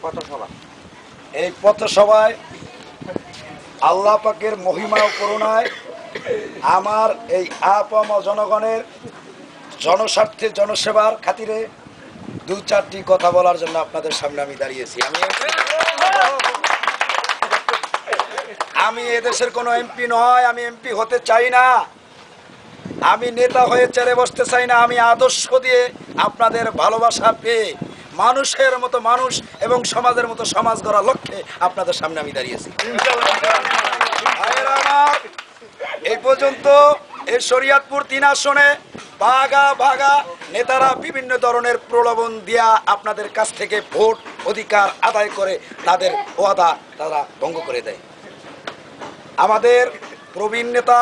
পথসভা। এই পথসভায় আল্লাহ পাকের মহিমা ও করুণায় আমার এই আপাম জনগণের জনস্বার্থে জনসেবার খাতিরে দু চারটি কথা বলার জন্য আপনাদের সামনে আমি দাঁড়িয়েছি। আমি এদেশের কোনো এমপি নয়, আমি এমপি হতে চাই না, আমি নেতা হয়ে চেয়ারে বসতে চাই না। আমি আদর্শ দিয়ে আপনাদের ভালোবাসা পেয়ে মানুষের মতো মানুষ এবং সমাজের মতো সমাজ গড়ার লক্ষ্যে আপনাদের সামনে আমি দাঁড়িয়েছি। এই পর্যন্ত এই শরীয়তপুর 3 আসনে ভাগা ভাগা নেতারা বিভিন্ন ধরনের প্রলোভন দিয়া আপনাদের কাছ থেকে ভোট অধিকার আদায় করে তাদের ওয়াদা তারা ভঙ্গ করে দেয়। আমাদের প্রবীণ নেতা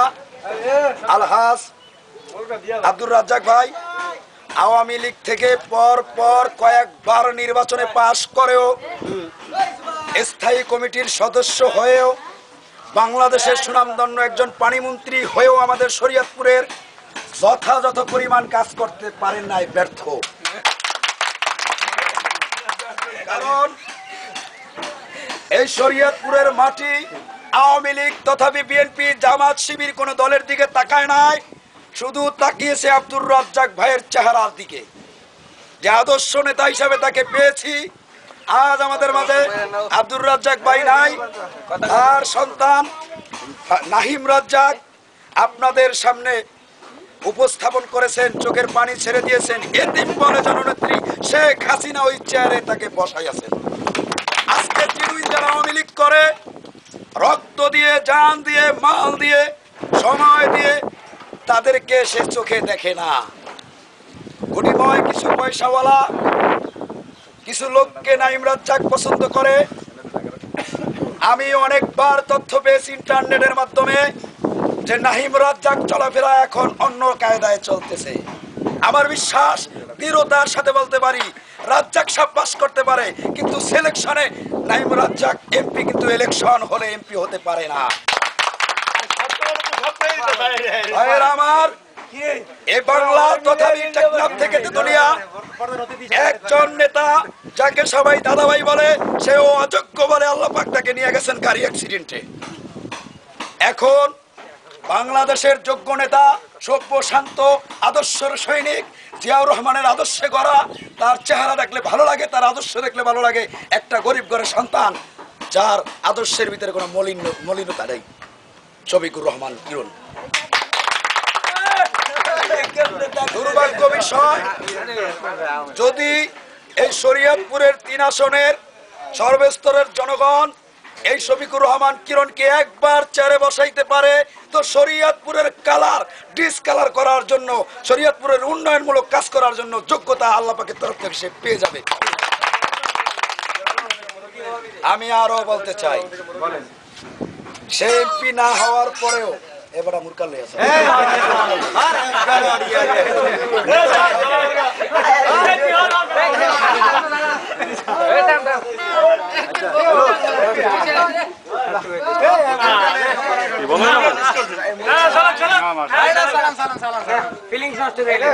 আলহাজ আব্দুর রাজ্জাক ভাই আওয়ামী লীগ থেকে পর কয়েকবার নির্বাচনে পাশ করেও স্থায়ী কমিটির সদস্য হয়েও বাংলাদেশের সুনামধন্য একজন পানিমন্ত্রী হয়েও আমাদের শরীয়তপুরের যথাযথ পরিমাণ কাজ করতে পারেন নাই, ব্যর্থ। কারণ এই শরীয়তপুরের মাটি আওয়ামী লীগ তথা বিএনপি জামাত শিবির কোন দলের দিকে তাকায় নাই, শুধু তাকিয়েছে আব্দুর রাজ্জাক ভাইয়ের চেহারার দিকে। যে আদর্শ নেতা হিসাবে তাকে পেয়েছি, আজ আমাদের মাঝে আব্দুর রাজ্জাক ভাই নাই, তার সন্তান নাহিম রাজ্জাক আপনাদের সামনে উপস্থাপন করেছেন, চোখের পানি ছেড়ে দিয়েছেন। এতিম বলে জননেত্রী শেখ হাসিনা ওই চেয়ারে তাকে বসাইয়াছেন। আজকে চিরুই যারা আওয়ামী লীগ করে রক্ত দিয়ে, জান দিয়ে, মাল দিয়ে, সময় দিয়ে, তাদেরকে সে চোখে দেখে না। গুটিময় কিছু পয়সাওয়ালা কিছু লোককে নাহিম রাজ্জাক পছন্দ করে। আমি অনেকবার তথ্য পেয়েছি ইন্টারনেটের মাধ্যমে যে নাহিম রাজ্জাক চলাফেরা এখন অন্য কায়দায় চলতেছে। আমার বিশ্বাস, দৃঢ়তার সাথে বলতে পারি, রাজ্জাক সাহেব পাস করতে পারে, কিন্তু সিলেকশনে নাহিম রাজ্জাক এমপি কিন্তু ইলেকশন হলে এমপি হতে পারে না। আমার এই বাংলা তথা টেকনাফ থেকে তেতুলিয়া একজন নেতা যাকে সবাই দাদাভাই বলে, সেও অযোগ্য বলে আল্লাহ পাক তাকে নিয়ে গেছেন গাড়ি অ্যাক্সিডেন্টে। এখন বাংলাদেশের যোগ্য নেতা, সভ্য শান্ত আদর্শের সৈনিক জিয়াউর রহমানের আদর্শে গড়া, তার চেহারা দেখলে ভালো লাগে, তার আদর্শ দেখলে ভালো লাগে, একটা গরিব ঘরের সন্তান যার আদর্শের ভিতরে কোনো মলিনতা নেই, শফিকুর রহমান কিরণ। দুর্ভাগ্য বিষয়, যদি এই শরীয়তপুরের 3 আসনের সর্বস্তরের জনগণ এই শফিকুর রহমান কিরণকে একবার চেয়ারে বসাইতে পারে, তো শরীয়তপুরের কালার ডিসকালার করার জন্য, শরীয়তপুরের উন্নয়নমূলক কাজ করার জন্য যোগ্যতা আল্লাহ পাকের তরফ থেকে সে পেয়ে যাবে। আমি আরো বলতে চাই, সে এমপি না হওয়ার পরেও এবারে মুরকাল আছে ফিলিংস নষ্ট হয়ে গেল।